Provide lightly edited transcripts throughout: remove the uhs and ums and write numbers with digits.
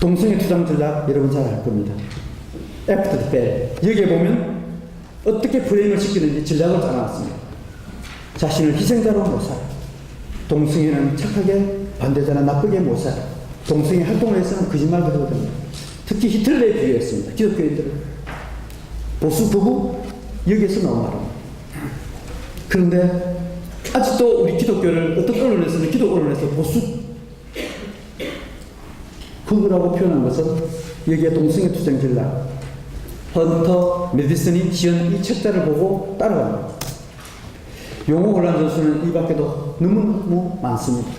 동성애 투쟁 전략 여러분 잘 알 겁니다. After the fact. 여기에 보면 어떻게 프레임을 시키는지 전략을 짜놨습니다. 자신을 희생자로 못 살아. 동성애는 착하게 반대자나 나쁘게 못 살아. 동성애 활동을 해서는 거짓말 그러거든요. 특히 히틀러에 비유했습니다. 기독교인들을. 보수 부부 여기에서 나온 말입니다. 그런데 아직도 우리 기독교를 어떤 언론에서는 기독 언론에서 보수 극우라고 표현한 것은 여기에 동성애 투쟁 전략 헌터 메디슨이 지은 이 책자를 보고 따라갑니다. 용어 혼란 전수는 이 밖에도 너무너무 많습니다.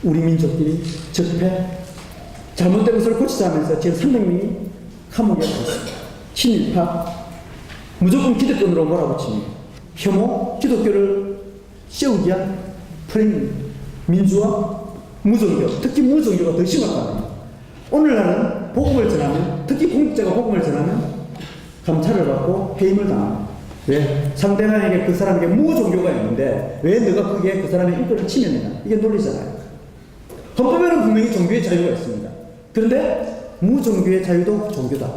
우리 민족끼리 적폐 잘못된 것을 고치자면서 지금 300명이 감옥에 가 있습니다. 친일파 무조건 기득권으로 몰아붙입니다. 혐오 기독교를 씌우기 위한 프레임 민주화 무종교 특히 무종교가 더 심각합니다. 오늘날은 복음을 전하면 특히 공직자가 복음을 전하면 감찰을 받고 해임을 당합니다. 왜? 상대방에게 그 사람에게 무종교가 있는데 왜 너가 거기에 그 사람의 인권을 침해내냐 이게 논리잖아요. 헌법에는 분명히 종교의 자유가 있습니다. 그런데 무종교의 자유도 종교다.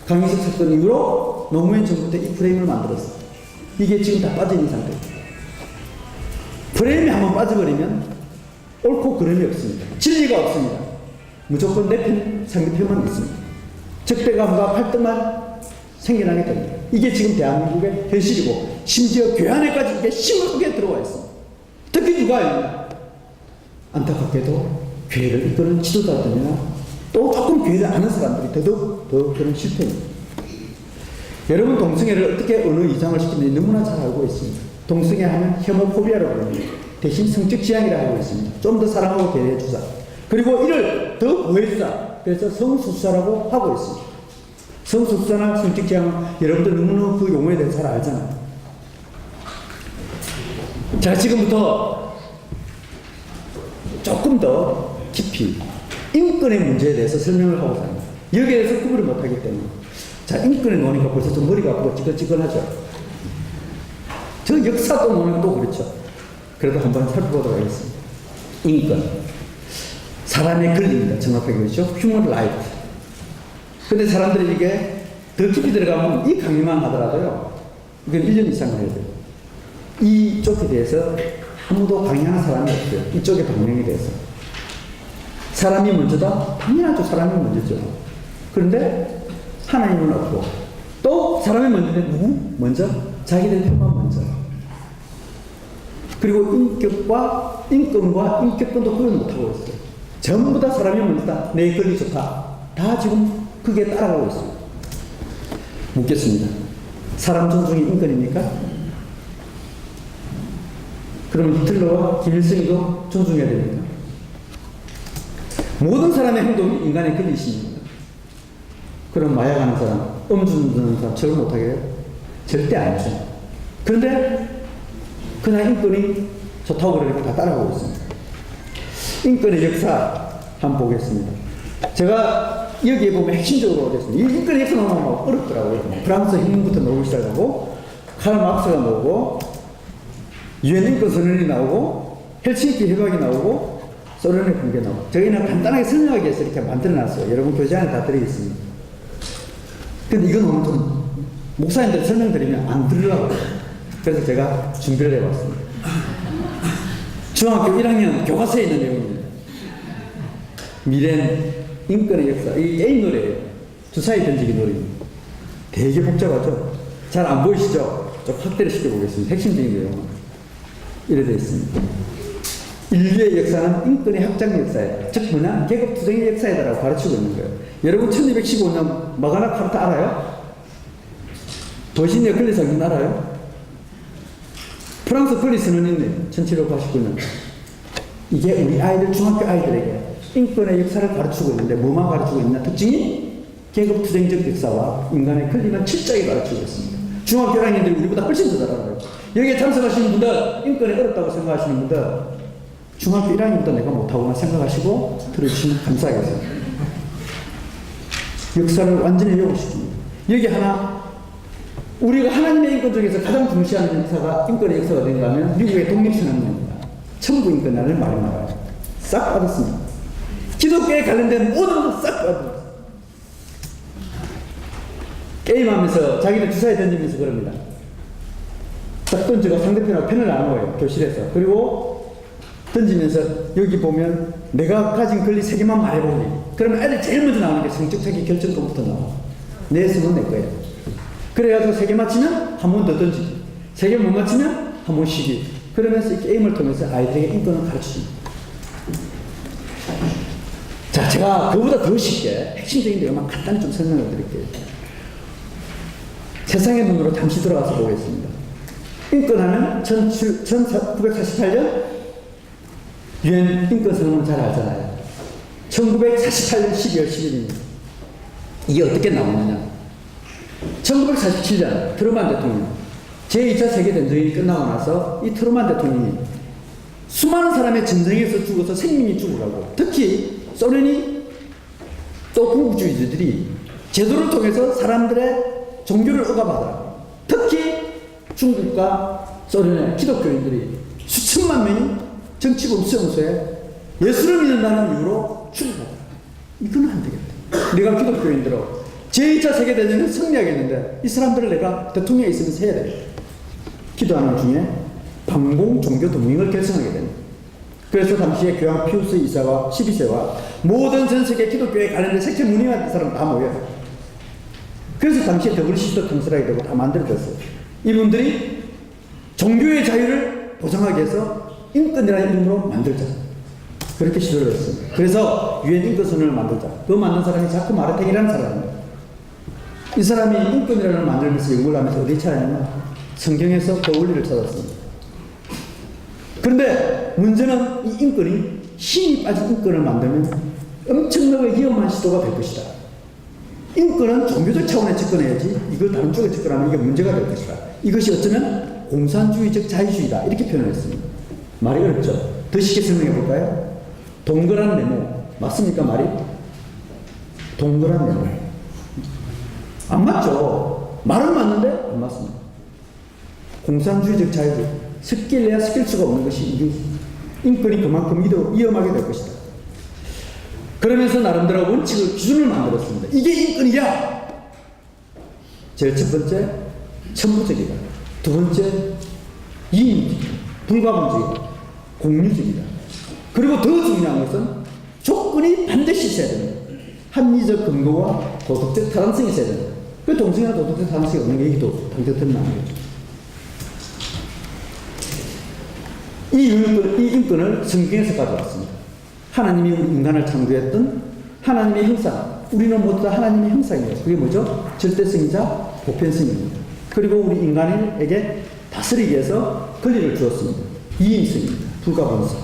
강희석 사건 이후로 노무현 정부 때 이 프레임을 만들었어. 이게 지금 다 빠진 이 상태입니다. 프레임이 한번 빠져버리면 옳고 그름이 없습니다. 진리가 없습니다. 무조건 내 편, 상대편만 있습니다. 적대감과 갈등만 생겨나게 됩니다. 이게 지금 대한민국의 현실이고 심지어 교회 안에까지 이게 심하게 들어와 있습니다. 특히 누가 있느냐? 안타깝게도 교회를 이끄는 지도자들이나 또 조금 교회를 아는 사람들이 더더욱 더 그런 실패입니다. 여러분 동성애를 어떻게 어느 이상을 시키는지 너무나 잘 알고 있습니다. 동성애 하면 혐오포비아라고 합니다. 대신 성적 지향이라고 하고 있습니다. 좀 더 사랑하고 배려해주자. 그리고 이를 더 보여주자. 그래서 성소수자라고 하고 있습니다. 성소수자나 성적 지향 여러분들 너무나 그 용어에 대해서 잘 알잖아요. 자, 지금부터 조금 더 깊이 인권의 문제에 대해서 설명을 하고자 합니다. 여기에 대해서 구분을 못하기 때문에. 자, 인권에 노니까 벌써 좀 머리가 아프고 찌끈찌끈하죠. 저 역사도 노는 또 그렇죠. 그래도 한번 살펴보도록 하겠습니다. 인권. 사람의 권리입니다. 정확하게 그렇죠. 휴먼 라이트. 근데 사람들이 이게 더 깊이 들어가면 이 강의만 하더라도요. 이건 1년 이상 해야 돼요. 이쪽에 대해서 아무도 강의하는 사람이 없어요. 이쪽의 방향에 대해서. 사람이 먼저다? 당연하죠. 사람이 먼저죠. 그런데 하나님은 없고 또 사람이 먼저인데 누구? 먼저? 자기들 편만 먼저. 그리고 인격과 인권과 인격권도 구분 못하고 있어요. 전부 다 사람이 먼저다. 내 권리 좋다. 다 지금 그게 따라가고 있습니다. 묻겠습니다. 사람 존중이 인권입니까? 그러면 히틀러와 김일성도 존중해야 됩니까? 모든 사람의 행동이 인간의 권리십니다. 그럼 마약하는 사람, 음주 듣는 사람 저를 못하게 해요? 절대 아니죠. 그런데 그냥 인권이 좋다고 그러니까 다 따라가고 있습니다. 인권의 역사 한번 보겠습니다. 제가 여기에 보면 핵심적으로 됐습니다. 이 인권의 역사 나오면 어렵더라고요. 프랑스 혁명부터 나오기 시작하고 칼 막스가 나오고 유엔 인권 선언이 나오고 헬싱키 협약이 나오고 소련의 붕괴 나오고 저희는 간단하게 설명하기 위해서 이렇게 만들어놨어요. 여러분 교재 안에 다 들어있습니다. 근데 이건 오늘 좀 목사님들 설명드리면 안 들으려고 해요. 그래서 제가 준비를 해봤습니다. 중학교 1학년 교과서에 있는 내용입니다. 미래는 인권의 역사. 이 게임 노래예요. 주사위 던지기 노래입니다. 되게 복잡하죠? 잘 안 보이시죠? 좀 확대를 시켜보겠습니다. 핵심적인 내용은. 이래 되어 있습니다. 인류의 역사는 인권의 확장 역사이다. 즉 뭐냐? 계급투쟁의 역사이다라고 가르치고 있는 거예요. 여러분 1215년 마그나 카르타 알아요? 도시니아 권리 선언 알아요? 프랑스 권리 선언인데 1789년. 이게 우리 아이들 중학교 아이들에게 인권의 역사를 가르치고 있는데 뭐만 가르치고 있냐? 특징이 계급투쟁적 역사와 인간의 권리만 철저하게 가르치고 있습니다. 중학교 1학년들이 우리보다 훨씬 더 잘 알아요. 여기에 참석하시는 분들 인권이 어렵다고 생각하시는 분들 중학교 1학년부터 내가 못하구나 생각하시고 들어주시면 감사하겠습니다. 역사를 완전히 요구시킵니다. 여기 하나 우리가 하나님의 인권 중에서 가장 중시하는 역사가 인권의 역사가 된가 하면 미국의 독립선언입니다. 천부인권이라는 말이 나와요. 싹 빠졌습니다. 기독교에 관련된 모든 것을 싹 빼버렸어요. 게임하면서 자기들 주사위 던지면서 그럽니다. 딱 던지고 상대편하고 펜을 나누어요. 교실에서. 그리고 던지면서 여기 보면 내가 가진 권리 3개만 말해보니 그러면 애들 제일 먼저 나오는 게 성적 차기 결정권부터 나와. 내 승은 내 거야. 그래가지고 3개 맞히면 한 번 더 던지기, 3개 못 맞히면 한 번 쉬기. 그러면서 이 게임을 통해서 아이들에게 인권을 가르치십니다. 자, 제가 그보다 더 쉽게 핵심적인 내용만 간단히 좀 설명을 드릴게요. 세상의 눈으로 잠시 들어가서 보겠습니다. 인권하면 1948년 유엔 인권선언은 잘 알잖아요. 1948년 12월 10일입니다. 이게 어떻게 나오느냐. 1947년 트루만 대통령, 제2차 세계대전이 끝나고 나서 이 트루만 대통령이 수많은 사람의 전쟁에서 죽어서 생명이 죽으라고, 특히 소련이 또 군국주의자들이 제도를 통해서 사람들의 종교를 억압하더라고요. 특히 중국과 소련의 기독교인들이 수천만 명이 정치범 수용소에 예수를 믿는다는 이유로 죽어가더라고요. 이건 안 되겠다. 내가 기독교인들로 제2차 세계대전에 승리하겠는데 이 사람들을 내가 대통령에 있으면서 해야 되겠다. 기도하는 중에 반공 종교 동맹을 결성하게 됩니다. 그래서 당시에 교황 피우스 2세와 12세와 모든 전 세계 기독교에 관련된 색채 문의한 사람 다 모여요. 그래서 당시에 WCC도 통솔하게 되고 다 만들어졌어요. 이분들이 종교의 자유를 보장하기 위해서 인권이라는 이름으로 만들자. 그렇게 시도를 했습니다. 그래서 유엔 인권선언을 만들자. 그 만든 사람이 자크 마르탱이라는 사람입니다. 이 사람이 인권이라는 만들면서 연구를 하면서 어디 찾았냐면 성경에서 그 원리를 찾았습니다. 그런데 문제는 이 인권이 힘이 빠진 인권을 만들면 엄청나게 위험한 시도가 될 것이다. 인권은 종교적 차원에 접근해야지 이걸 다른 쪽에 접근하면 이게 문제가 될 것이다. 이것이 어쩌면 공산주의적 자유주의다. 이렇게 표현했습니다. 말이 어렵죠? 더 쉽게 설명해 볼까요? 동그란 네모. 맞습니까 말이? 동그란 네모. 안 맞죠? 말은 맞는데 안 맞습니다. 공산주의적 자유주의. 섞일래야 섞일 수가 없는 것이 이게 인권이 그만큼 위험하게 될 것이다. 그러면서 나름대로 원칙을, 기준을 만들었습니다. 이게 인권이야! 제일 첫 번째, 천부적이다. 두 번째, 이인적이다. 불가분적이다. 공유적이다. 그리고 더 중요한 것은 조건이 반드시 있어야 됩니다. 합리적 근거와 도덕적 타당성이 있어야 됩니다. 그 동성이나 도덕적 타당성이 없는 얘기도 당장 나오는 거죠. 이 인권을 성경에서 가져왔습니다. 하나님이 우리 인간을 창조했던 하나님의 형상, 우리는 모두 다 하나님의 형상이에요. 그게 뭐죠? 절대성이자 보편성입니다. 그리고 우리 인간에게 다스리기 위해서 권리를 주었습니다. 이인성입니다. 불가분성.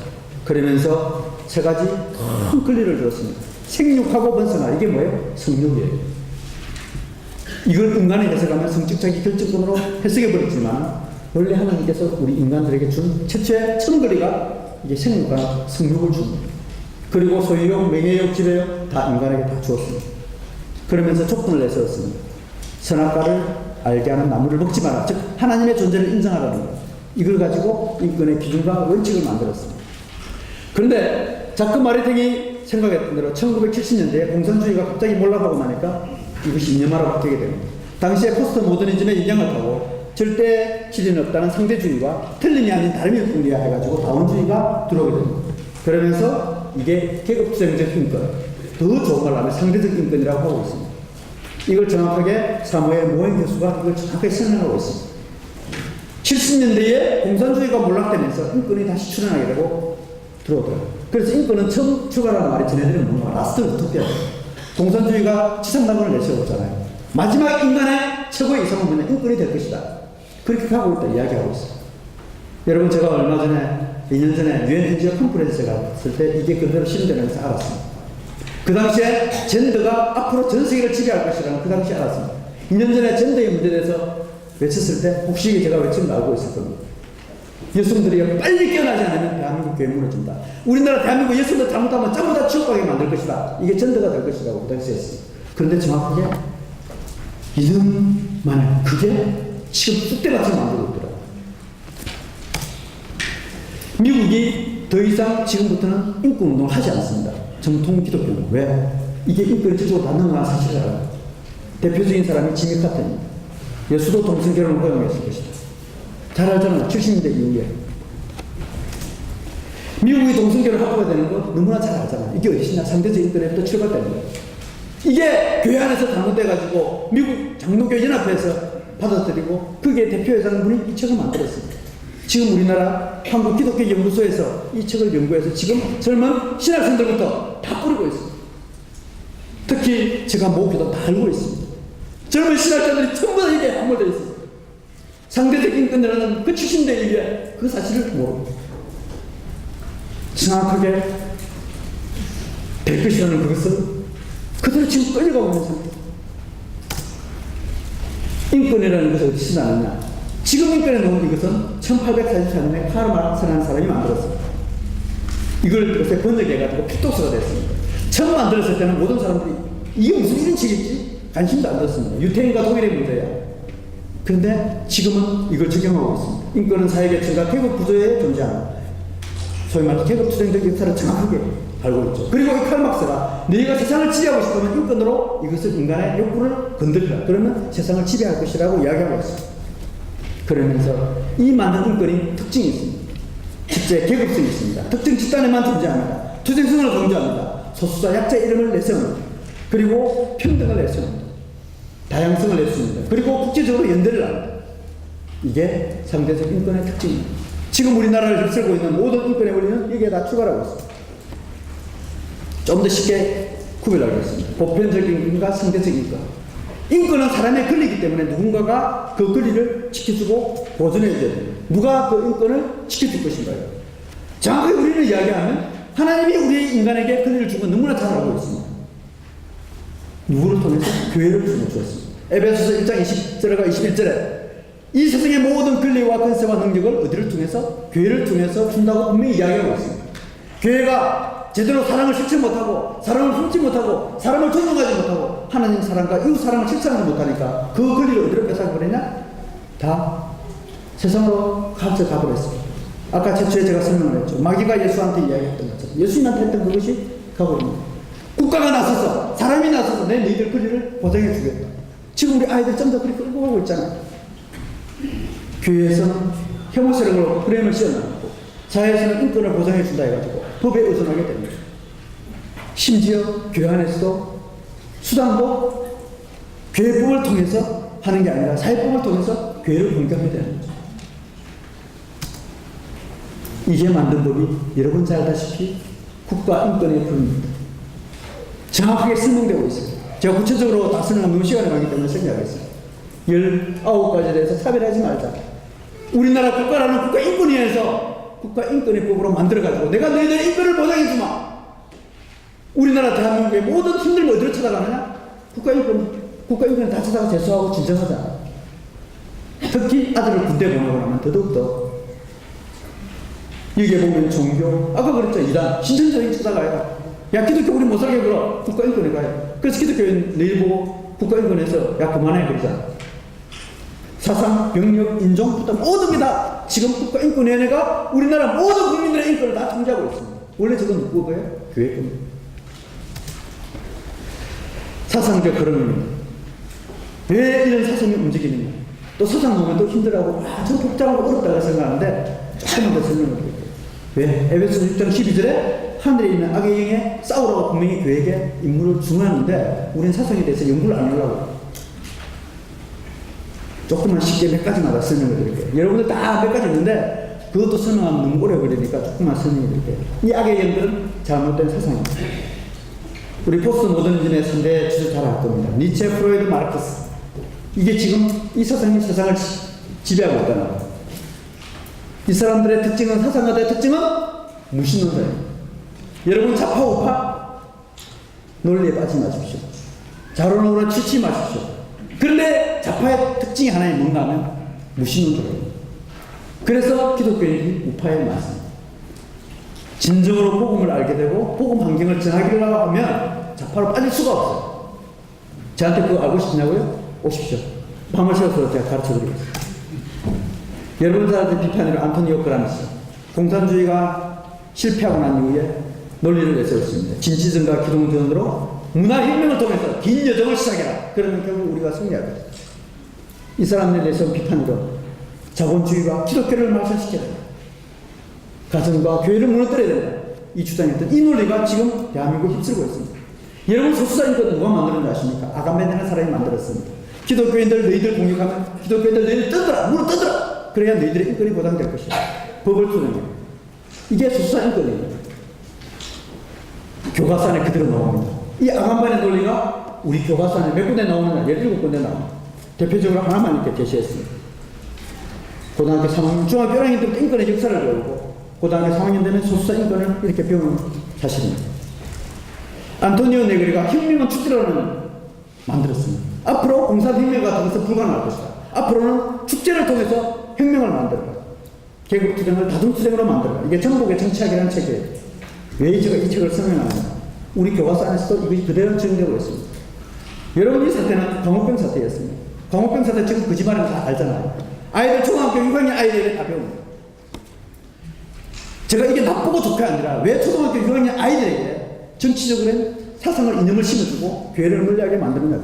그러면서 세 가지 큰 권리를 주었습니다. 생육하고 번성하라. 이게 뭐예요? 성육이에요. 이걸 인간에 해석하면 성적자기 결정권으로 해석해버렸지만 원래 하나님께서 우리 인간들에게 준 최초의 첫권리가 이게 생육과 성육을 줍니다. 그리고 소유욕, 명예욕, 지배욕 다 인간에게 다 주었습니다. 그러면서 조건을 내세웠습니다. 선악과를 알게 하는 나무를 먹지 마라. 즉 하나님의 존재를 인정하라는 것. 이걸 가지고 인권의 기준과 원칙을 만들었습니다. 그런데 자크 마르탱이 생각했던 대로 1970년대에 공산주의가 갑자기 몰락하고 나니까 이것이 이념화로 바뀌게 됩니다. 당시에 포스트 모더니즘의 인양을 타고 절대 진리는 없다는 상대주의와 틀림이 아닌 다름이 없군이야 해가지고 다원주의가 들어오게 됩니다. 그러면서 이게 계급성적 인권, 더 좋은 말로 하면 상대적 인권이라고 하고 있습니다. 이걸 정확하게 사무엘 모행 교수가 이걸 정확하게 설명하고 있습니다. 70년대에 공산주의가 몰락되면서 인권이 다시 출현하게 되고 들어오더라고요. 그래서 인권은 처음 출발하는 말이 전해드리는 뭔가 라스트 우토피아예요. 공산주의가 지상당권을 내세웠잖아요. 마지막 인간의 최고의 이상은 뭐냐? 인권이 될 것이다. 그렇게 하고 있다 이야기하고 있어요. 여러분 제가 얼마 전에 2년 전에 유엔 NGO 컨퍼런스에 갔을 때 이게 그대로 실현되면서 알았습니다. 그 당시에 젠더가 앞으로 전 세계를 지배할 것이라는 그 당시에 알았습니다. 2년 전에 젠더의 문제에 대해서 외쳤을 때 혹시 제가 외친 거 알고 있을 겁니다. 여성들이 빨리 깨어나지 않으면 대한민국 교회 무너진다. 우리나라 대한민국 여성들 잘못하면 전부 다 지옥가게 만들 것이다. 이게 젠더가 될 것이라고 그 당시에 했습니다. 그런데 정확하게 2년 만에 그게 지금 쑥대같이 만들고 있더라고요. 미국이 더 이상 지금부터는 인권운동을 하지 않습니다. 정통 기독교는. 왜? 이게 인권을 지적으로 받는 건 사실을 알아요. 대표적인 사람이 지미 카터입니다. 예수도 동성결혼을 허용했을 것이다. 잘 알잖아요. 70년대 이후에. 미국이 동성결혼 합법화 되는 거 너무나 잘 알잖아요. 이게 어디시냐? 상대적 인권에부터 출발되는 거예요. 이게 교회 안에서 잘못돼가지고 미국 장로교 연합회에서 받아들이고 그게 대표회장분이 이 책을 만들었습니다. 지금 우리나라 한국기독교연구소에서 이 책을 연구해서 지금 젊은 신학생들부터 다 뿌리고 있습니다. 특히 제가 목표도 다 알고 있습니다. 젊은 신학자들이 전부 다 이게 함몰되어 있습니다. 상대적 인권이라는 그 70대 이후에 그 사실을 모릅니다. 정확하게 될 것이라는 그것을 그대로 지금 끌려가고 있는 상태. 인권이라는 것을 어디서 나느냐? 지금 인권에 놓은 이것은 1844년에 카르 마르크스라는 사람이 만들었습니다. 이걸 요새 번역해가지고 피토스가 됐습니다. 처음 만들었을 때는 모든 사람들이 이게 무슨 이런 책이지? 관심도 안 뒀습니다. 유태인과 동일의 문제야. 그런데 지금은 이걸 적용하고 있습니다. 인권은 사회계층과 계급 구조에 존재한다. 소위 말해 계급 투쟁적 역사를 정확하게 알고 있죠. 그리고 이 칼막스가 너희가 세상을 지배하고 싶으면 인권으로 이것을 인간의 욕구를 건드리라. 그러면 세상을 지배할 것이라고 이야기하고 있습니다. 그러면서 이 많은 인권이 특징이 있습니다. 집제 계급성이 있습니다. 특정 집단에만 존재합니다. 투쟁성을 강조합니다. 소수자 약자 이름을 내세웁니다. 그리고 평등을 내세웁니다. 다양성을 내세웁니다. 그리고 국제적으로 연대를 합니다. 이게 상대적 인권의 특징입니다. 지금 우리나라를 휩쓸고 있는 모든 인권의 원리는 여기에 다 출발하고 있습니다. 좀 더 쉽게 구별하겠습니다. 보편적인 인권과 상대적 인권. 인권은 사람의 권리이기 때문에 누군가가 그 권리를 지켜주고 보존해줘야 됩니다. 누가 그 인권을 지켜줄 것인가요? 정확하게 우리는 이야기하면 하나님이 우리 인간에게 권리를 준 건 너무나 잘 알고 있습니다. 누구를 통해서? 교회를 주었습니다. 에베소서 1장 20절과 21절에 이 세상의 모든 권리와 권세와 능력을 어디를 통해서? 교회를 통해서 준다고 분명히 이야기하고 있습니다. 교회가 제대로 사랑을 실천 못하고 사랑을 품지 못하고 사람을 존중하지 못하고 하나님 사랑과 이웃 사랑을 실천하지 못하니까 그 권리를 어디로 뺏어버리냐? 다 세상으로 가져가버렸습니다. 아까 최초에 제가 설명을 했죠. 마귀가 예수한테 이야기했던 것처럼 예수님한테 했던 그것이 가버립니다. 국가가 나서서 사람이 나서서 내 너희들 권리를 보장해 주겠다. 지금 우리 아이들 좀 더 그렇게 끌고 가고 있잖아요. 교회에서는 혐오세력으로 프레임을 씌워놨고 사회에서는 인권을 보장해 준다 해가지고 법에 의존하게 됩니다. 심지어 교회 안에서도 수당도 교회법을 통해서 하는 게 아니라 사회법을 통해서 교회를 공격해야 되는 거죠. 이게 만든 법이 여러분 잘 알다시피 국가인권의 법입니다. 정확하게 설명되고 있습니다. 제가 구체적으로 다 설명하면 너무 시간이 많기 때문에 설명하겠습니다. 19가지에 대해서 차별하지 말자. 우리나라 국가라는 국가인권위원회에서 국가인권의법으로 만들어가지고 내가 너희들 인권을 보장해주마. 우리나라 대한민국의 모든 힘들면 어디로 찾아가느냐? 국가인권을 다 찾아가 재수하고 진정하자. 특히 아들을 군대 보내고 나면 더더욱더 여기에 보면 종교, 아까 그랬죠. 이단, 신천적인 찾아가야. 야, 기독교 우리 못 살게 그러. 국가인권에 가요. 그래서 기독교인 내일 보고 국가인권에서 야, 그만해. 그러자. 사상, 병력, 인종부터 모든 게 다 지금 국가인권위원회가 우리나라 모든 국민들의 인권을 다 통제하고 있습니다. 원래 저건 누구 거예요? 교회 겁니다. 사상적 흐름입니다. 왜 이런 사상이 움직이느냐? 또 서장 보면 또 힘들어하고 좀 복잡하고 어렵다고 생각하는데 조금만 더 설명을 드릴게요. 왜? 에베소서 6장 12절에 하늘에 있는 악의 영에 싸우라고 분명히 교회에게 임무를 주문하는데 우리는 사상에 대해서 연구를 안 하려고 조금만 쉽게 몇 가지만 더 설명을 드릴게요. 여러분들 다 몇 가지 있는데 그것도 설명하면 너무 오래 걸리니까 조금만 설명을 드릴게요. 이 악의 영들은 잘못된 사상입니다. 우리 포스트 모더니즘의 3대 주제 잘 알 겁니다. 니체, 프로이드, 마르크스. 이게 지금 이 사상이 세상을 지배하고 있다는 거예요. 이 사람들의 특징은, 사상가들의 특징은 무신론자예요. 여러분 좌파 우파 논리에 빠지지 마십시오. 자론으로 치지 마십시오. 그런데 좌파의 특징이 하나는 뭔가 하면 무신론자예요. 그래서 기독교인이 우파에 맞습니다. 진정으로 복음을 알게 되고 복음 환경을 전하기를 하면 좌파로 빠질 수가 없어요. 저한테 그거 알고 싶냐고요? 오십시오. 밤을 새워서 제가 가르쳐드리겠습니다. 여러분 사람들 비판으로 안토니오 그람시 공산주의가 실패하고 난 이후에 논리를 내세웠습니다. 진지전과 기동전으로 문화혁명을 통해서 긴 여정을 시작해라. 그러면 결국 우리가 승리하게 됩니다. 이 사람들에 대해서 비판으로 자본주의와 기독교를 말살시켜야 된다. 가정과 교회를 무너뜨려야 된다. 이 주장했던 이 논리가 지금 대한민국을 휩쓸고 있습니다. 여러분 소수자 인권 누가 만들었는지 아십니까? 아간베네라는 사람이 만들었습니다. 기독교인들 너희들 공격하면 기독교인들 너희들 떠들어! 물어 떠들어! 그래야 너희들의 인권이 보장될 것이다. 법을 투정해. 이게 소수자 인권이에요. 교과서 안에 그대로 나옵니다. 이 아간베네 논리가 우리 교과서 안에 몇 군데 나오느냐? 17군데 나옵니다. 대표적으로 하나만 이렇게 제시했습니다. 고등학교 3학년, 중학교 1학년 때부터 인권의 역사를 배우고 고등학교 3학년 되면 소수자 인권을 이렇게 배우는 사실입니다. 안토니오 네그리가 혁명은 축제라는 만들었습니다. 앞으로 공산혁명 같은 것은 불가능할 것이다. 앞으로는 축제를 통해서 혁명을 만들어라. 계급투쟁을 다중투쟁으로 만들어라. 이게 전복의 정치학이라는 책이에요. 왜 제가 이 책을 설명합니다. 우리 교과서 안에서도 이것이 그대로 적용되고 있습니다. 여러분 이 사태는 광우병 사태였습니다. 광우병 사태 지금 그 집안은 다 알잖아요. 아이들 초등학교 6학년 아이들에게 다 배웁니다. 제가 이게 나쁘고 좋게 아니라 왜 초등학교 6학년 아이들에게 정치적으로 사상을 이념을 심어주고 교회를 멀리하게 만드느냐.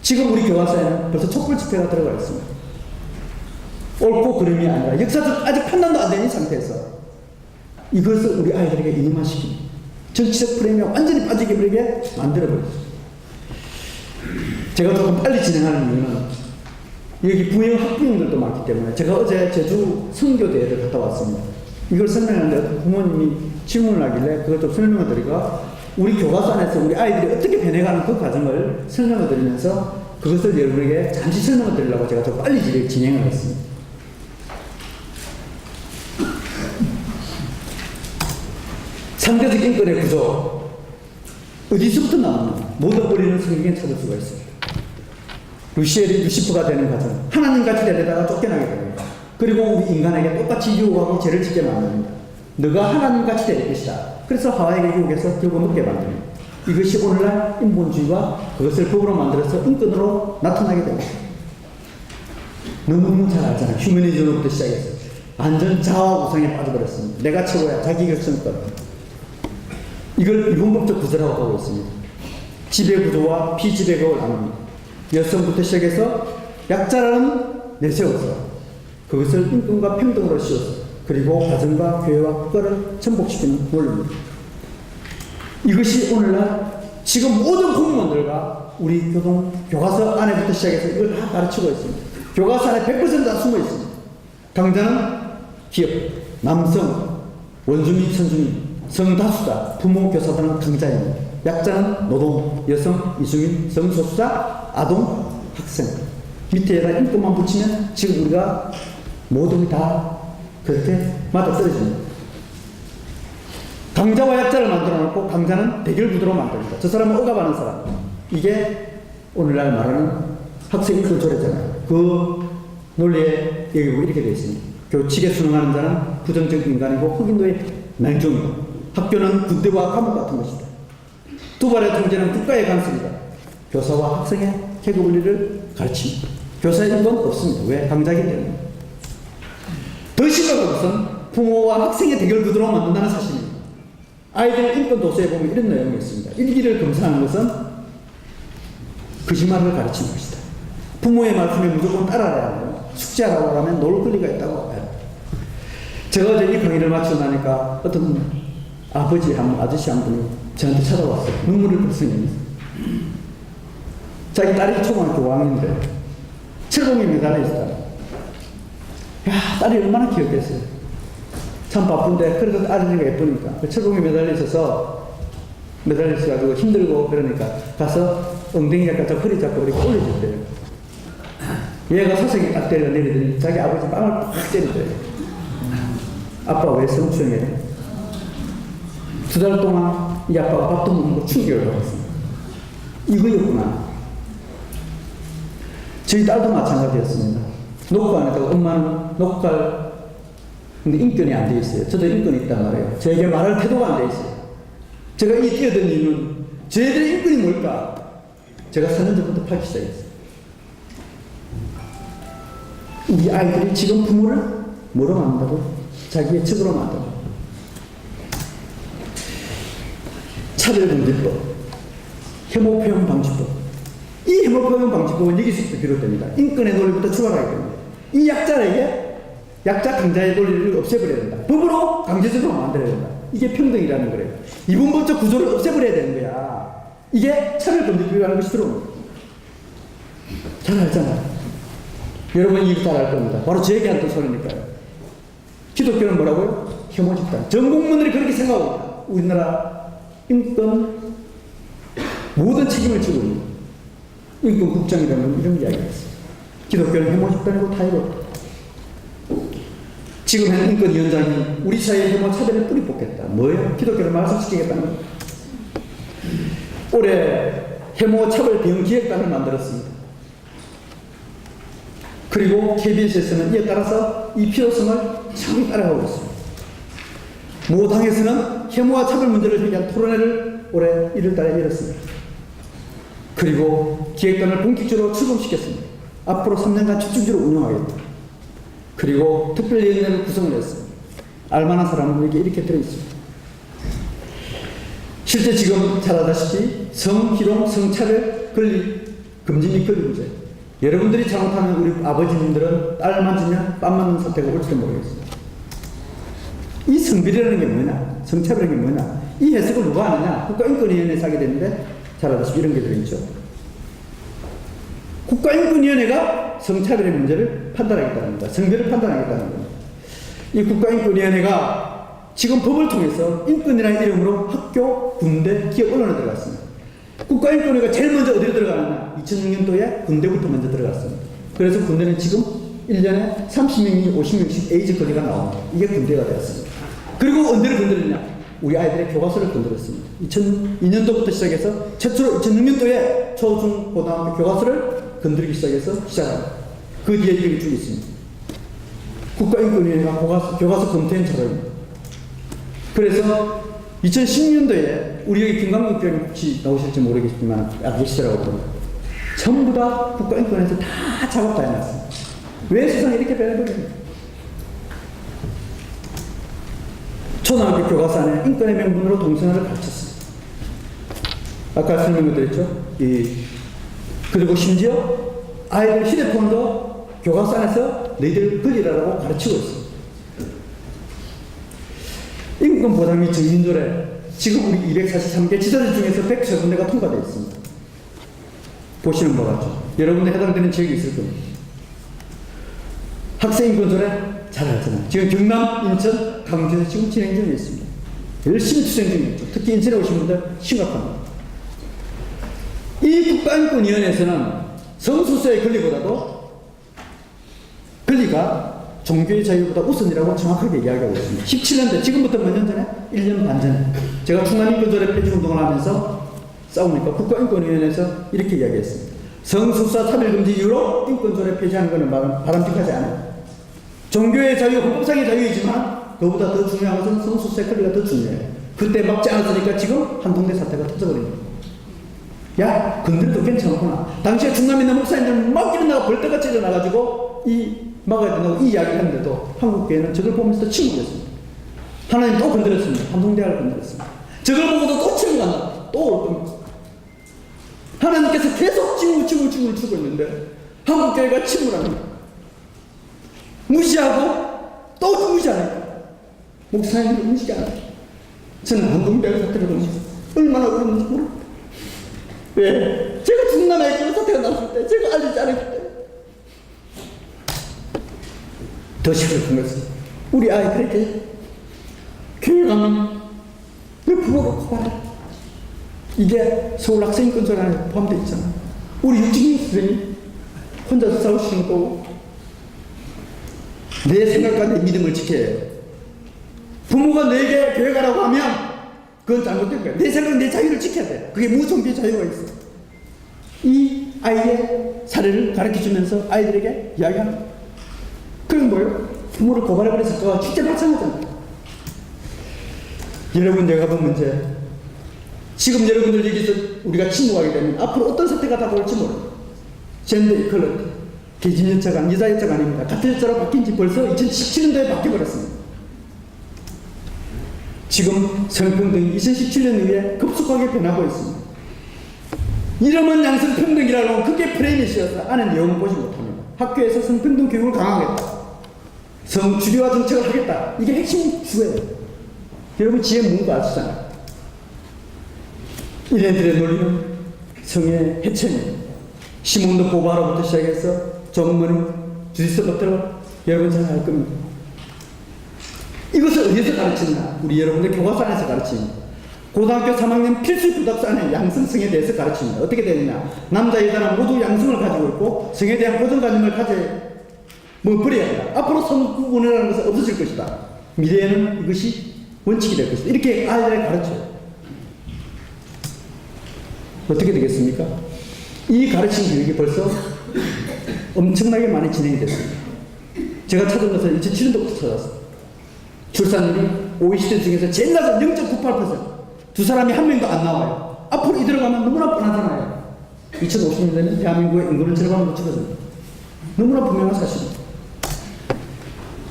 지금 우리 교과서에는 벌써 촛불 집회가 들어가 있습니다. 옳고 그름이 아니라 역사적 아직 판단도 안 된 이 상태에서 이것을 우리 아이들에게 이념화시키는 정치적 프레임에 완전히 빠지게 버리게 만들어버렸습니다. 제가 조금 빨리 진행하는 이유는 여기 부영 학부형들도 많기 때문에 제가 어제 제주 선교대회를 갔다 왔습니다. 이걸 설명하는데 부모님이 질문을 하길래 그걸 좀 설명을 드리고 우리 교과서 안에서 우리 아이들이 어떻게 변해가는 그 과정을 설명을 드리면서 그것을 여러분에게 잠시 설명을 드리려고 제가 좀 빨리 진행을 했습니다. 상대적 인권의 구조 어디서부터 나옵니까? 모든 권리는 성경에 찾을 수가 있습니다. 루시엘이 루시퍼가 되는 과정, 하나님같이 되려다가 쫓겨나게 됩니다. 그리고 우리 인간에게 똑같이 유혹하고 죄를 짓게 만듭니다. 너가 하나님같이 될 것이다. 그래서 하와에게 유혹해서 결국 먹게 만듭니다. 이것이 오늘날 인본주의와 그것을 법으로 만들어서 인권으로 나타나게 됩니다. 너무너무 잘 알잖아요. 휴머니즘부터 시작해서 완전 자아 우상에 빠져버렸습니다. 내가 최고야. 자기결정권. 이걸 이분법적 구조라고 하고 있습니다. 지배구조와 피지배구를 나눕니다. 여성부터 시작해서 약자라는 내세워서 그것을 인권과 평등으로 씌워서 그리고 가정과 교회와 국가를 전복시키는 논리입니다. 이것이 오늘날 지금 모든 공무원들과 우리 교과서 안에부터 시작해서 이걸 다 가르치고 있습니다. 교과서 안에 100% 다 숨어 있습니다. 강자는 기업, 남성, 원주민, 선주민, 성다수자, 부모, 교사들은 강자입니다. 약자는 노동, 여성, 이주민, 성소수자, 아동, 학생. 밑에다 인권만 붙이면 지금 우리가 모두 다 그렇게 맞아떨어집니다. 강자와 약자를 만들어 놓고 강자는 대결 구도로 만듭니다. 저 사람은 억압하는 사람. 이게 오늘날 말하는 학생이 교조래잖아요. 그 논리에 여기 이렇게 되어 있습니다. 교칙에 순응하는 자는 부정적 인간이고 흑인도의 맹종이고 학교는 군대와 감옥 같은 것이다. 두 발의 통제는 국가의 간섭이다. 교사와 학생의 계급 원리를 가르칩니다. 교사의 인권 없습니다. 왜? 강자이기 때문에. 더 심각한 것은 부모와 학생의 대결 구도로 만든다는 사실입니다. 아이들 인권 도서에 보면 이런 내용이 있습니다. 일기를 검사하는 것은 거짓말을 가르치는 것이다. 부모의 말씀에 무조건 따라야 하고 숙제하라고 하면 놀 권리가 있다고 해요. 제가 어제 이 강의를 마치고 나니까 어떤 아버지 아저씨 한 분이 저한테 찾아왔어요. 눈물을 벌썩이면서 자기 딸이 초등학교 5학년인데 철봉에 매달려 있었다. 야, 딸이 얼마나 귀엽겠어요. 참 바쁜데 그래도 아들이가 예쁘니까 그 철봉에 매달려 있어서 힘들고 그러니까 가서 엉덩이 잡고 허리 잡고 이렇게 올려줬대요. 얘가 서성이 딱 때려 내리더니 자기 아버지 빵을 팍 때리더래요. 아빠 왜 성추행해? 2달 동안 이 아빠가 밥도 못 먹고 충격을 받았습니다. 이거였구나. 저희 딸도 마찬가지였습니다. 녹화 안 했다고 엄마는 녹화를 근데 인권이 안 돼 있어요. 저도 인권이 있단 말이에요. 저에게 말할 태도가 안 돼 있어요. 제가 이 뛰어든 이유는 저희들의 인권이 뭘까? 제가 4년 전부터 파기 시작했어요. 우리 아이들이 지금 부모를 뭐로 만든다고? 자기의 측으로 만든다고. 차별금지법, 혐오표현방지법. 이 혐오표현방지법은 여기서부터 비롯됩니다. 인권의 논리부터 출발하게 됩니다. 이 약자에게 약자 강자의 논리를 없애버려야 된다. 법으로 강제적으로 만들어야 된다. 이게 평등이라는 거예요. 이분법적 구조를 없애버려야 되는 거야. 이게 차별금지법이라는 것이 들어오는 거예요. 잘 알잖아요. 여러분 이거 잘 알 겁니다. 바로 제 얘기한 소리니까요. 기독교는 뭐라고요? 혐오 집단. 전 국민들이 그렇게 생각하고 있다. 우리나라 인권 모든 책임을 지고 있는 인권 국장이라는 이런 이야기가 있어요. 기독교는 혐오 집단이고 타이로. 지금 현 인권위원장이 우리 사회의 혐오 차별을 뿌리 뽑겠다. 뭐예요? 기독교를 말살시키겠다는 거예요. 올해 혐오 차별 대응 기획단을 만들었습니다. 그리고 KBS에서는 이에 따라서 이 필요성을 참히 따라가고 있습니다. 모 당에서는 혐오와 차별 문제를 해결한 토론회를 올해 1월달에 열었습니다. 그리고 기획단을 본격적으로 출범시켰습니다. 앞으로 3년간 집중적으로 운영하겠다. 그리고 특별위원회를 구성을 했습니다. 알만한 사람들에게 이렇게 들어있습니다. 실제 지금 잘 알다시피 성희롱, 성차별, 금지 및 권리 문제. 여러분들이 잘못하면 우리 아버지님들은 딸 만지면 뺨 맞는 사태가 올지도 모르겠습니다. 이 성비례라는 게 뭐냐? 성차별이라는 게 뭐냐? 이 해석을 누가 하느냐? 국가인권위원회에서 하게 되는데 잘 알다시피 이런 게 들어있죠. 국가인권위원회가 성차별의 문제를 판단하겠다는 겁니다. 성비를 판단하겠다는 겁니다. 이 국가인권위원회가 지금 법을 통해서 인권이라는 이름으로 학교, 군대, 기업, 언론에 들어갔습니다. 국가인권위가 제일 먼저 어디로 들어가느냐? 2006년도에 군대부터 먼저 들어갔습니다. 그래서 군대는 지금 1년에 30명이 50명씩 에이즈 권리가 나옵니다. 이게 군대가 되었습니다. 그리고 언제를 건드렸냐? 우리 아이들의 교과서를 건드렸습니다. 2002년도부터 시작해서 최초로 2006년도에 초중 고등학교 교과서를 건드리기 시작해서 시작합니다. 그 뒤에 이름이 쭉 있습니다. 국가인권위원회가 교과서 검토한 자료입니다. 그래서 2010년도에 우리 여기 김광국 교수님 혹시 나오실지 모르겠지만 계시더라고요. 봅니다. 전부 다 국가인권에서 다 작업 다 해놨습니다. 왜 세상이 이렇게 변해버립니까? 초등학교 교과서 안에 인권의 명분으로 동성애를 가르쳤습니다. 아까 설명드렸죠? 그리고 심지어 아이들 휴대폰도 교과서 안에서 너희들 걸리라고 가르치고 있습니다. 인권보장 및 정신조례 지금 우리 243개 지자체 중에서 103군데가 통과되어 있습니다. 보시는 것 같죠? 여러분들 해당되는 지역이 있을 겁니다. 학생인권조례 잘 알잖아요. 지금 경남, 인천, 강주에서 지금 진행 중에 있습니다. 열심히 투쟁 중이죠. 특히 인천에 오신 분들 심각합니다. 이 국가인권위원회에서는 성소수의 권리보다도 권리가 종교의 자유보다 우선이라고 정확하게 이야기하고 있습니다. 17년대, 지금부터 몇 년 전에? 1년 반 전에. 제가 충남인권조례 폐지 운동을 하면서 싸우니까 국가인권위원회에서 이렇게 이야기했습니다. 성소수자 차별금지 이유로 인권조례 폐지하는 것은 바람직하지 않아요. 종교의 자유, 헌법상의 자유이지만 그보다 더 중요한 것은 성소수자의 권리가 더 중요해요. 그때 막지 않았으니까 지금 한동대 사태가 터져버린 거예요. 야, 근데도 괜찮구나. 당시에 충남에 있는 목사님들 막 일어나가 벌떼같이 일어나가지고 막아야 된다고 이 이야기를 했는데도 한국교회는 저걸 보면서 침묵했습니다. 하나님 또 건드렸습니다. 한동대학을 건드렸습니다. 저걸 보고도 또 침묵한다. 또 올 겁니다. 하나님께서 계속 침묵을 주고 있는데 한국교회가 침묵합니다. 무시하고 또 무시하니까 목사님들 무시 안 해요. 저는 한동대학 사태를 보면서 얼마나 울었는지 모릅니다. 왜? 제가 충남에 그런 사태가 났을 때 제가 알리지 않았기 때문에 더 심각한 것은 우리 아이들에게 교회 가면 내 부모가 고발해. 이게 서울 학생인권조례 안에 포함되어 있잖아. 우리 유진희 선생님이 혼자서 싸우시는 것도 내 생각과 내 믿음을 지켜야 해요. 부모가 내게 교회 가라고 하면 그건 잘못된 거야. 내 생각, 내 자유를 지켜야 돼. 그게 무성비의 자유가 있어. 이 아이의 사례를 가르쳐주면서 아이들에게 이야기하는 거야. 그건 뭐예요? 부모를 고발해버린 사건과 실제 마찬가지입니다. 여러분, 내가 본 문제. 지금 여러분들 여기서 우리가 침묵하게 되면 앞으로 어떤 사태가 다가올지 모릅니다. 젠더 이퀄리티. 개진여자가 여자 여자가 아닙니다. 같은 여자로 바뀐 지 벌써 2017년도에 바뀌어버렸습니다. 지금 성평등이 2017년 이후에 급속하게 변하고 있습니다. 이러면 양성평등이라고 그게 프레임이 씌어서 안에 내용을 보지 못합니다. 학교에서 성평등 교육을 강화하겠다. 성주류화 정책을 하겠다. 이게 핵심 주제예요. 여러분 지혜 문구 아시잖아요. 이네들의 논리는 성의 해체입니다. 시몬드 보바로부터 시작해서 존 주디스부터 여러분 잘 알 겁니다. 이것을 어디서 가르치냐? 우리 여러분들 교과서 안에서 가르칩니다. 고등학교 3학년 필수 교과서 안에 양성성에 대해서 가르칩니다. 어떻게 되느냐? 남자, 여자는 모두 양성을 가지고 있고 성에 대한 고정관념을 버려야 한다. 앞으로 성구분이라는 것은 없어질 것이다. 미래에는 이것이 원칙이 될 것이다. 이렇게 아이들에게 가르쳐요. 어떻게 되겠습니까? 이 가르침 교육이 벌써 엄청나게 많이 진행이 됐습니다. 제가 찾은 것은 2007년도부터 찾았어요. 출산율이 OECD 중에서 제일 낮은 0.98%. 두 사람이 한 명도 안 나와요. 앞으로 이대로 가면 너무나 뻔하잖아요. 2050년대는 대한민국의 인구는 절반으로 줄어듭니다. 너무나 분명한 사실입니다.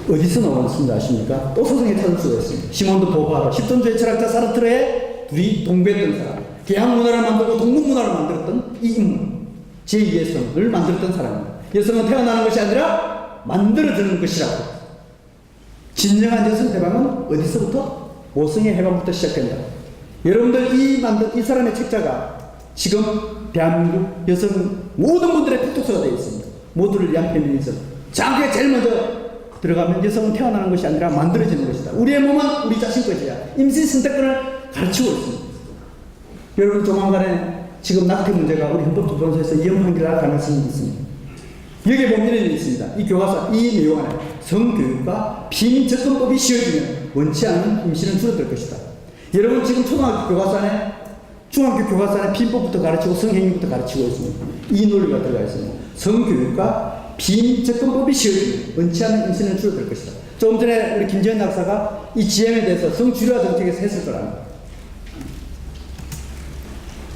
어디서 나왔습니다 아십니까? 또 소송에 찾을 수가 있습니다. 시몬드 보바로, 십존주의 철학자 사르트르의 둘이 동배했던 사람, 계약 문화를 만들고 동물 문화를 만들었던 이 인물, 제2의 성을 만들었던 사람입니다. 여성은 태어나는 것이 아니라 만들어지는 것이라고. 진정한 여성 해방은 어디서부터? 모성의 해방부터 시작된다. 여러분들 이 사람의 책자가 지금 대한민국 여성 모든 분들의 필독서가 되어 있습니다. 모두를 위한 페미니즘. 자기가 제일 먼저 들어가면 여성은 태어나는 것이 아니라 만들어지는 것이다. 우리의 몸은 우리 자신 것이야. 임신 선택권을 가르치고 있습니다. 여러분 조만간에 지금 낙태 문제가 우리 헌법재판소에서 이혼 판결을 할 가능성이 있습니다. 여기에 보면 이런 일이 있습니다. 이 교과서, 이 내용 안에 성교육과 비민접근법이 씌워지면 원치 않는 임신은 줄어들 것이다. 여러분 지금 초등학교 교과서 안에, 중학교 교과서 안에 비민법부터 가르치고 성행위부터 가르치고 있습니다. 이 논리가 들어가 있습니다. 성교육과 비민접근법이 씌워지면 원치 않는 임신은 줄어들 것이다. 조금 전에 우리 김지현 약사가 이 GM에 대해서 성주류화 정책에서 했을 거랍니다.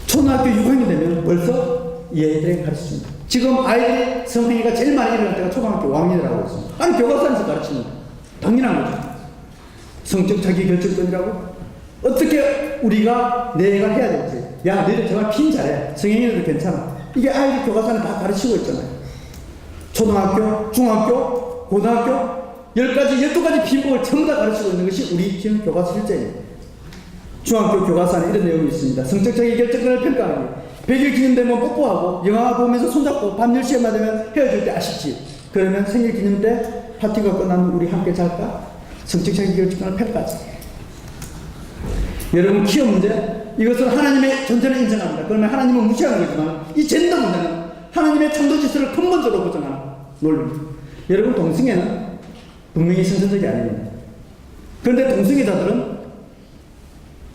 초등학교 6학년 되면 벌써 이 아이들에게 가르쳐줍니다. 지금 아이들의 성행위가 제일 많이 일어날 때가 초등학교 5학년이라고 있습니다. 아니 교과서에서 가르치는 당연한 거죠. 성적 자기 결정권이라고. 어떻게 우리가 내 애가 해야 될지. 야 너희들 정말 핀 잘해. 성행위도 괜찮아. 이게 아이들 교과서는 다 가르치고 있잖아요. 초등학교, 중학교, 고등학교 10가지, 12가지 비법을 전부 다 가르치고 있는 것이 우리 지금 교과서 실제입니다. 중학교 교과서 안에 이런 내용이 있습니다. 성적 자기 결정권을 평가하기. 100일 기념 되면 뽀뽀하고 영화 보면서 손잡고 밤 10시에만 되면 헤어질 때 아쉽지. 그러면 생일 기념 때 파티가 끝나면 우리 함께 잘까? 성적 자기 결정권을 평가하지. 여러분 키워 문제, 이것은 하나님의 존재를 인정합니다. 그러면 하나님은 무시하는 거지만 이 젠더 문제는 하나님의 창조 질서를 근본적으로 보장하는 논리입니다. 여러분 동성애는 분명히 선천적이 아닙니다. 그런데 동성애자들은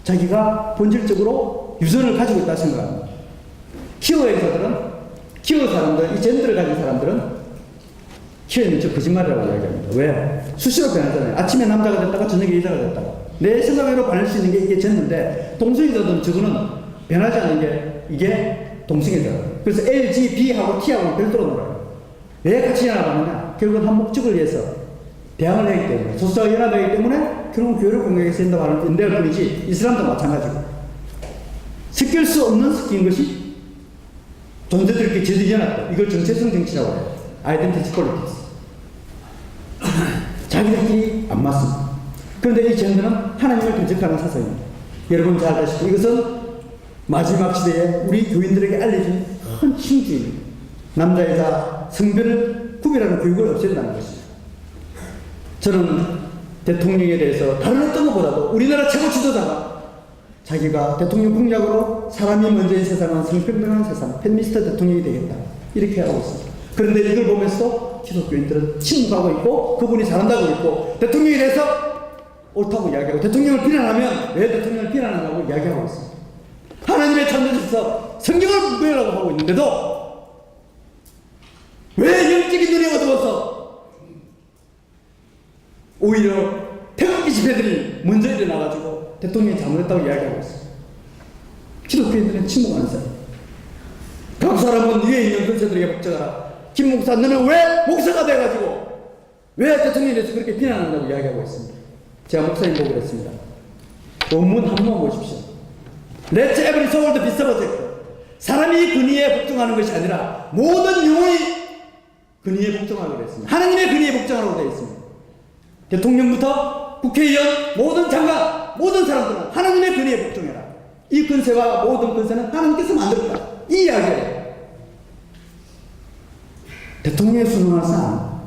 자기가 본질적으로 유전을 가지고 있다 생각합니다. 키워 사람들, 이 젠더를 가진 사람들은 키워있는 저 거짓말이라고 이야기합니다. 왜? 수시로 변하잖아요. 아침에 남자가 됐다가 저녁에 여자가 됐다가. 내 생각으로 변할 수 있는 게 이게 젠더인데, 동성애자들은 저거는 변하지 않는 게 이게 동성애자예요. 그래서 L, G, B하고 T하고 별도로 놀아요. 왜 같이 연합하느냐? 결국은 한 목적을 위해서 대항을 하기 때문에, 소수자가 연합하기 때문에 결국 교회를 공격해서 연대할 뿐이지, 이슬람도 마찬가지고. 섞일 수 없는 섞인 것이 존재들끼리 제대로 연합다. 이걸 정체성 정치라고 해요. 아이덴티티 폴리틱스. 자기들끼리 안 맞습니다. 그런데 이 젠더는 하나님을 대적하는 사상입니다. 여러분 잘 아시고 이것은 마지막 시대에 우리 교인들에게 알려진 큰 신주의입니다. 남자 여자 성별을 구별하는 교육을 없앤다는 것입니다. 저는 대통령에 대해서 다른 어떤 것보다도 우리나라 최고 지도자가 자기가 대통령 공약으로 사람이 먼저인 세상은 성평등한 세상, 페미니스트 대통령이 되겠다. 이렇게 하고 있습니다. 그런데 이걸 보면서 기독교인들은 침묵하고 있고 그분이 잘한다고 있고 대통령에 대해서 옳다고 이야기하고 대통령을 비난하면 왜 대통령을 비난한다고 이야기하고 있습니다. 하나님의 창조주에서 성경을 분별하고 하고 있는데도 왜 영적인 눈이 어두워서 오히려 태극기 집회들이 먼저 일어나가지고 대통령이 잘못했다고 이야기하고 있어요. 기독교인들은 침묵하는 사람. 각 사람은 위에 있는 권세들에게 복종하라. 김 목사 너는 왜 목사가 돼가지고 왜 대통령에 대해서 그렇게 비난한다고 이야기하고 있습니다. 제가 목사님 보고 그랬습니다. 원문 한 번만 보십시오. Let every soul be subject. 사람이 근위에 복종하는 것이 아니라 모든 영혼이 근위에 복종하라고 했습니다. 하나님의 근위에 복종하라고 되어 있습니다. 대통령부터 국회의원, 모든 장관, 모든 사람들은 하나님의 근위에 복종해라. 이 근세와 모든 근세는 하나님께서 만들었다. 이 이야기예요. 대통령에 순응한 사람.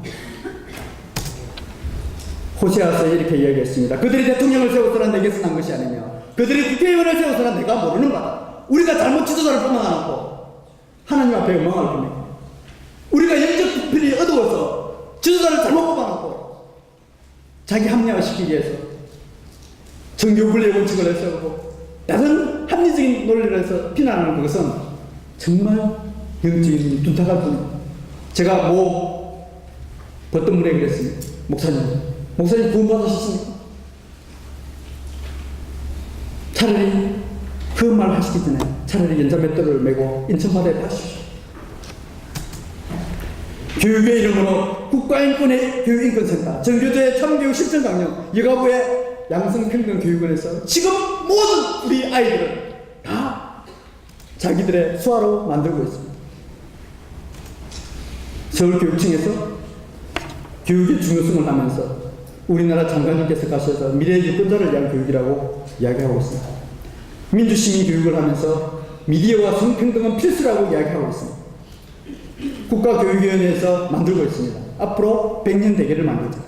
호세아서 이렇게 이야기했습니다. 그들이 대통령을 세워서라 내게서 난 것이 아니며 그들이 국회의원을 세워서라 내가 모르는 바다. 우리가 잘못 지도자를 뽑아놓고 하나님 앞에 영광을 겁니다. 우리가 영적 부필이 어두워서 지도자를 잘못 뽑아놓고 자기 합리화시키기 위해서 정교분리의 원칙을 세우고 다른 합리적인 논리를 해서 비난하는 것은 정말 영적인 둔탁한 분입니다. 제가 어떤 분에게 그랬습니다. 목사님 구원받으셨습니까? 차라리 그 말 하시기 전에 차라리 연자맷돌을 메고 인천바다에 가십시오. 교육의 이름으로 국가인권의 교육인권센터, 정교조의 참교육 실천 강령, 여가부의 양성평등교육원에서 지금 모든 우리 아이들을 다 자기들의 수화로 만들고 있습니다. 서울교육청에서 교육의 중요성을 하면서 우리나라 장관님께서 가셔서 미래의 유권자를 위한 교육이라고 이야기하고 있습니다. 민주시민 교육을 하면서 미디어와 성평등은 필수라고 이야기하고 있습니다. 국가교육위원회에서 만들고 있습니다. 앞으로 100년 대계를 만들자.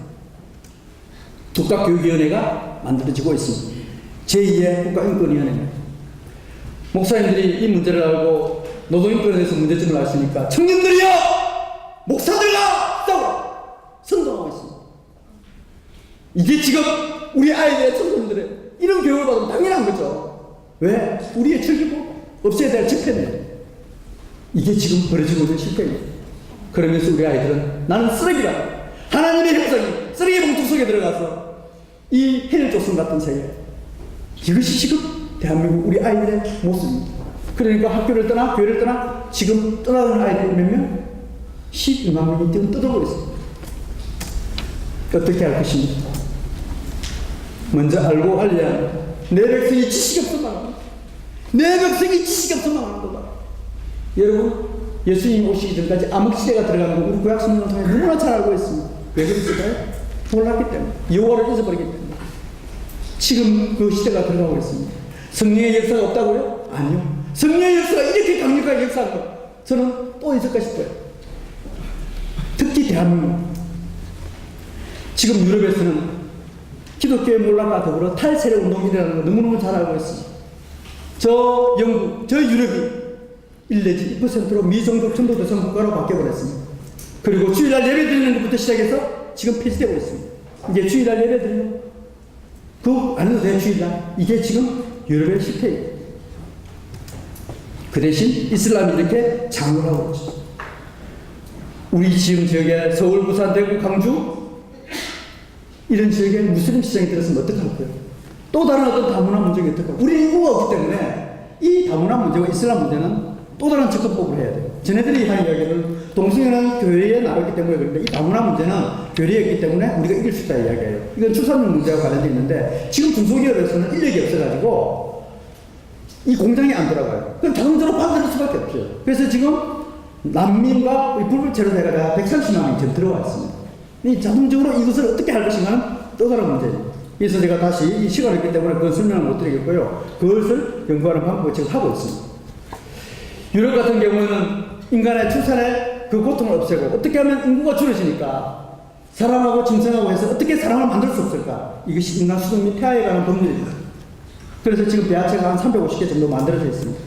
국가교육위원회가 만들어지고 있습니다. 제2의 국가인권위원회입니다. 목사님들이 이 문제를 알고 노동인권에 대해서 문제점을 아시니까 청년들이여! 목사들과 싸우라! 선동하고 있습니다. 이게 지금 우리 아이들의 청소년들의 이런 교육을 받으면 당연한 거죠. 왜? 우리의 철기고 없애야 될 집회네. 이게 지금 벌어지고 있는 실패입니다. 그러면서 우리 아이들은 나는 쓰레기다. 하나님의 형상이 쓰레기 봉투 속에 들어가서 이 헬조선 같은 세계. 이것이 지금 대한민국 우리 아이들의 모습입니다. 그러니까 학교를 떠나 교회를 떠나 지금 떠나는 아이들이 몇 명? 12만 명이 지금 떠들고 있습니다. 어떻게 할 것입니까? 먼저 알고 알려야 합니다. 내 백성이 지식이 없어만 합니다. 내 백성이 지식이 없어만 합니다. 여러분, 예수님 오시기 전까지 암흑시대가 들어가는 거 우리 구약성경을 통해 너무나 잘 알고 있습니다. 왜 그랬을까요? 몰랐기 때문에. 여호와를 잊어버리기 때문에. 지금 그 시대가 들어가고 있습니다. 성령의 역사가 없다고요? 아니요. 성령의 역사가 이렇게 강력하게 역사한 거 저는 또 있을까 싶어요. 특히 대한민국. 지금 유럽에서는 기독교의 몰락과 더불어 탈세력 운동이라는 걸 너무너무 잘 알고 있습니다. 저 영국, 저 유럽이 1 내지 2%로 미종족 전도대상 국가로 바뀌어버렸습니다. 그리고 주일날 예배 드리는 것부터 시작해서 지금 폐지되고 있습니다. 이게 주일날 예배 드리는 그 안 해도 돼 주일날. 이게 지금 유럽의 실패예요. 그 대신 이슬람이 이렇게 장을 하고 있죠. 우리 지금 지역에 서울, 부산, 대구, 강주 이런 지역에 무슬림 시장이 들었으면 어떡할까요? 또 다른 어떤 다문화 문제가 어떡할까요? 우리 인구가 없기 때문에 이 다문화 문제와 이슬람 문제는 또 다른 접근법을 해야 돼요. 전애들이 한 이야기는 동성애는 교회에 나왔기 때문에 그런데 이 다문화 문제는 교회에 있기 때문에 우리가 이길 수 있다 이야기예요. 이건 출산율 문제와 관련되어 있는데 지금 중소기업에서는 인력이 없어가지고 이 공장이 안 돌아가요. 그럼 자동적으로 반대할 수밖에 없어요. 그래서 지금 난민과 불법체로 내가 130만 명이 지금 들어와 있습니다. 이 자동적으로 이것을 어떻게 할 것인가는 또 다른 문제예요. 그래서 제가 다시 이 시간이 있기 때문에 그건 설명을 못 드리겠고요. 그것을 연구하는 방법을 지금 하고 있습니다. 유럽 같은 경우는 인간의 출산의 그 고통을 없애고 어떻게 하면 인구가 줄어지니까 사람하고 짐승하고 해서 어떻게 사람을 만들 수 없을까? 이것이 인간 수동 및 폐하에 관한 법률입니다. 그래서 지금 배아체가 한 350개 정도 만들어져 있습니다.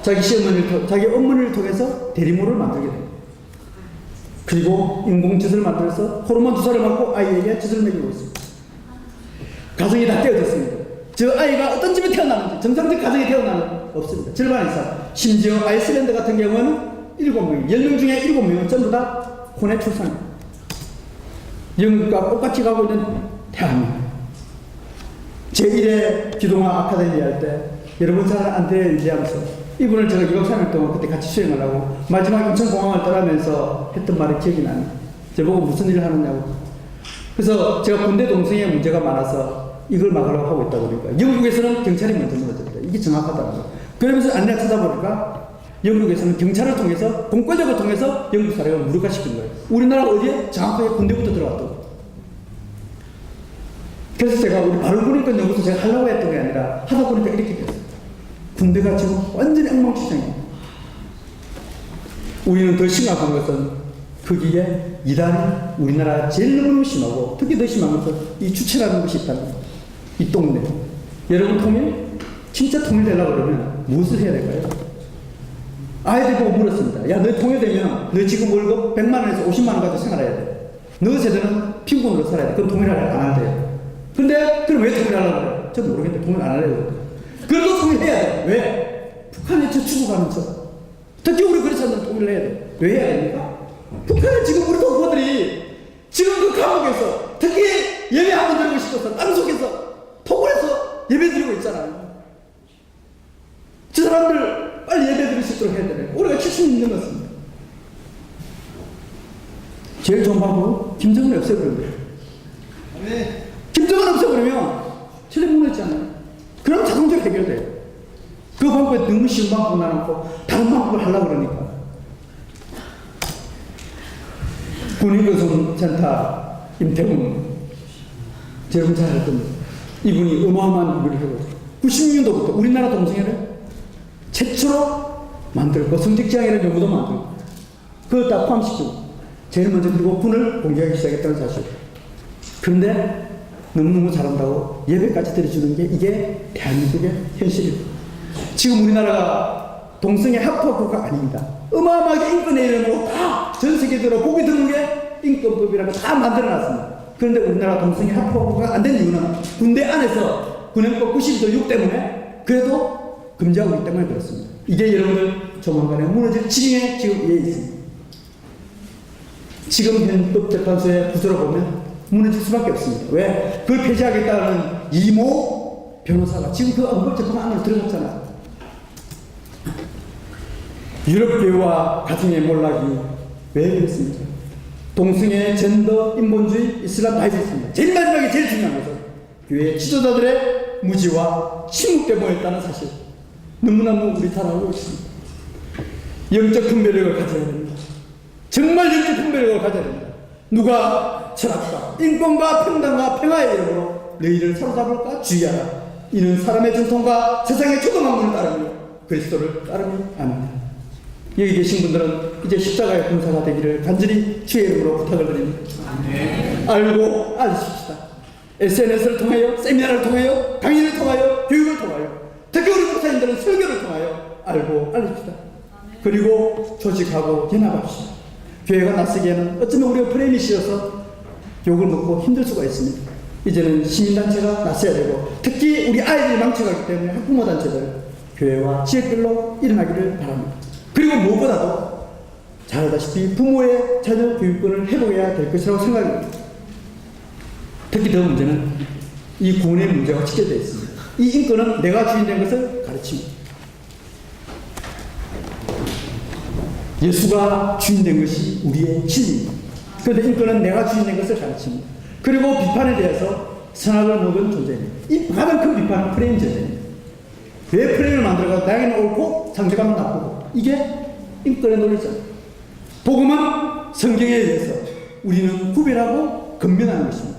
자기 어머니를 통해서 대리모를 만들게 됩니다. 그리고 인공젖을 만들어서 호르몬 주사를 맞고 아이에게 젖을 먹이고 있습니다. 가정이 다 깨어졌습니다. 저 아이가 어떤 집에 태어나는지 정상적 가정에 태어나는 없습니다. 절반 이상. 심지어 아이슬란드 같은 경우는 7명, 10명 중에 7명은 전부 다 혼외 출산입니다. 영국과 똑같이 가고 있는 대한민국. 제1회 기동화 아카데미 할 때 여러분 잘 안 되는지하면서 이분을 제가 2박 3일 동안 그때 같이 수행을 하고 마지막 인천공항을 떠나면서 했던 말이 기억이 나요. 저보고 무슨 일을 하느냐고. 그래서 제가 군대 동성애 문제가 많아서 이걸 막으려고 하고 있다 보니까 영국에서는 경찰이 먼저 무너졌다. 이게 정확하다는 거예요. 그러면서 안내를 찾아보니까 영국에서는 경찰을 통해서 공권력을 통해서 영국 사회가 무력화시킨 거예요. 우리나라 어디에? 정확하게 군대부터 들어왔다고. 그래서 제가 우리 바른군인권 연구소 제가 하려고 했던 게 아니라 하다 보니까 이렇게 됐어요. 군대가 지금 완전히 엉망진창이에요. 우리는 더 심각한 것은 거기에 이단이 우리나라 제일 너무 심하고 특히 더 심한 것은 이 주체라는 것이 있다는 거예요. 이 동네. 여러분 통일? 진짜 통일되려고 그러면 무엇을 해야 될까요? 아이들 보고 물었습니다. 야, 너 통일되면 너 지금 월급 100만 원에서 50만 원 가지고 생활해야 돼. 너 세대는 貧困으로 살아야 돼. 그럼 통일을 안 한대요. 근데 그럼 왜 통일하려고 그래? 저 모르겠는데 통일 안 하려고. 그래도 통일해야 돼. 왜? 북한이 저 죽어가는 척. 특히 우리 그렇지 않으면 통일을 해야 돼. 왜 해야 됩니까? 북한은 지금 우리 동포들이 지금 그 감옥에서 특히 예배 한번 드리고 싶어서 땅속에서 토굴에서 예배 드리고 있잖아요. 저 사람들 빨리 예배 드릴 수 있도록 해야 되네. 우리가 70년 넘었습니다. 제일 좋은 방법은 김정은 없애버리면 돼요. 김정은 없애버리면 세대 무너지잖아요. 그럼 자동적으로 해결돼요. 그 방법에 너무 쉬운 방법은 안 하고 다른 방법을 하려고 그러니까. 군인고성센터 임태훈 여러분 잘 알 겁니다. 이분이 어마어마한 일을 해고 96년도부터 우리나라 동성애를 최초로 만들고 성직지향이라는 연구도 만들고 그걸 다 포함시키고 제일 먼저 그리고 군을 공개하기 시작했다는 사실. 그런데 너무너무 잘한다고 예배까지 드려주는 게 이게 대한민국의 현실이에요. 지금 우리나라가 동성애 합법국가 아닙니다. 어마어마하게 인권의 이름으로 다 전 세계적으로 보기 드문 게 인권법이라고 다 만들어놨습니다. 그런데 우리나라 동성애 합법국가가 안 된 이유는 군대 안에서 군행법 92조 6 때문에 그래도 금지하고 있기 때문에 그렇습니다. 이게 여러분들 조만간에 무너질 지경에 지금 있습니다. 지금 헌법재판소의 구조를 보면 무너질 수밖에 없습니다. 왜? 그걸 폐지하겠다는 이모 변호사가 지금 그 헌법재판 안으로 들어갔잖아요. 유럽교회와 가정의 몰락이 왜 그렇습니까? 동성애, 젠더, 인본주의, 이슬람 다 있었습니다. 제일 마지막에 제일 중요한 것은 교회 지도자들의 무지와 침묵에 모였다는 사실. 너무너무 우리 잘 알고 있습니다. 영적 분별력을 가져야 됩니다. 정말 영적 분별력을 가져야 됩니다. 누가 철학과 인권과 평등과 평화의 이름으로 너희를 사로잡을까 주의하라. 이는 사람의 전통과 세상의 초등학문을 따르며 그리스도를 따르며 아닙니다. 여기 계신 분들은 이제 십자가의 군사가 되기를 간절히 주의 이름으로 부탁을 드립니다. 알고 알리십시다. SNS를 통하여, 세미나를 통하여, 강의를 통하여, 교육을 통하여, 특히 우리 목사님들은 설교를 통하여 알고 알립시다. 그리고 조직하고 연합합시다. 교회가 낯서기에는 어쩌면 우리가 프레임이 씌어서 욕을 먹고 힘들 수가 있습니다. 이제는 시민단체가 낯서야 되고 특히 우리 아이들이 망쳐가기 때문에 학부모단체들 교회와 지역별로 일어나기를 바랍니다. 그리고 무엇보다도 잘 알다시피 부모의 자녀 교육권을 회복해야 될 것이라고 생각합니다. 특히 더 문제는 이 구원의 문제가 직결되어 있습니다. 이 인권은 내가 주인된 것을 가르칩니다. 예수가 주인된 것이 우리의 진리입니다. 그런데 인권은 내가 주인된 것을 가르칩니다. 그리고 비판에 대해서 선악을 먹은 존재입니다. 이 가장 큰 비판은 프레임 존재입니다. 왜 프레임을 만들어가 나에게는 옳고 상대방은 나쁘고 이게 인권의 논리잖아요. 복음은 성경에 의해서 우리는 구별하고 건면하는 것입니다.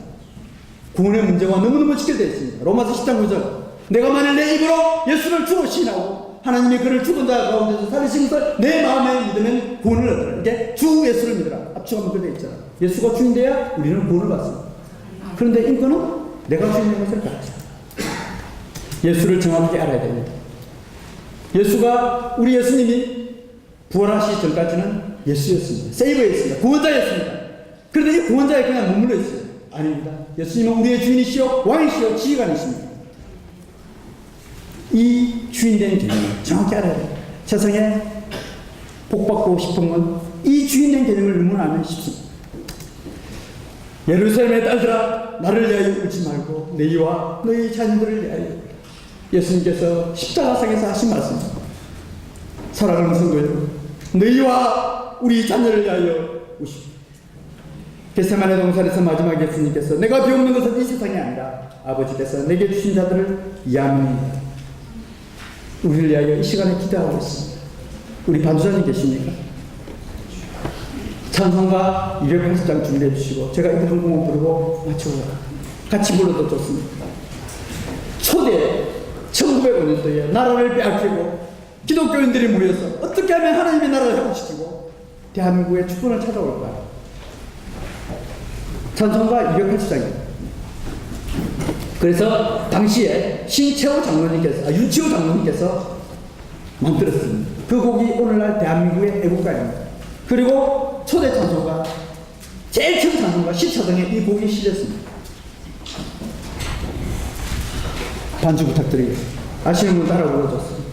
구원의 문제와 너무너무 직결되어 있습니다. 로마서 10장 9절 내가 만일 내 입으로 예수를 주로 시인하고 하나님이 그를 죽은 자 가운데서 살리신 것을 내 마음에 믿으면 구원을 얻으라. 이게 주 예수를 믿으라. 압축하면 그렇게 되어 있잖아. 예수가 주인돼야 우리는 구원을 받습니다. 그런데 인권은 내가 주인된 것을 가르쳐. 예수를 정확히 알아야 됩니다. 예수가 우리 예수님이 부활하시기 전까지는 예수였습니다. 세이버였습니다. 구원자였습니다. 그런데 이 구원자에 그냥 머물러 있어요. 아닙니다. 예수님은 우리의 주인이시요 왕이시요 지휘관이십니다. 이 주인된 개념을 정확히 알아야 돼요. 세상에 복받고 싶은 건 이 주인된 개념을 너무나 알면 쉽습니다. 예루살렘의 딸들아 너를 위하여 울지 말고 너희와 너희 자녀들을 위하여. 예수님께서 십자가상에서 하신 말씀입니다. 사랑하는 성도들, 너희와 우리 자녀를 위하여 우십시오. 겟세마네 동산에서 마지막 예수님께서 내가 비옵는 것은 이 세상이 아니라 아버지께서 내게 주신 자들을 위함입니다. 우리를 위하여 이 시간에 기도하고 있습니다. 우리 반주자님 계십니까? 찬송가 280장 준비해 주시고 제가 이거 한 곡만 부르고 마치고 같이 불러도 좋습니다. 초대 1905년도에 나라를 빼앗기고 기독교인들이 모여서 어떻게 하면 하나님의 나라를 회복시키고 대한민국의 주권을 찾아올까? 찬송가 280장입니다. 그래서 당시에 신채호 장로님께서, 윤치호 장로님께서 만들었습니다. 그 곡이 오늘날 대한민국의 애국가입니다. 그리고 초대 찬송가, 제일 처음 찬송가 10차등에 이 곡이 실렸습니다. 반주 부탁드리겠습니다. 아시는 분 따라 불러줬습니다.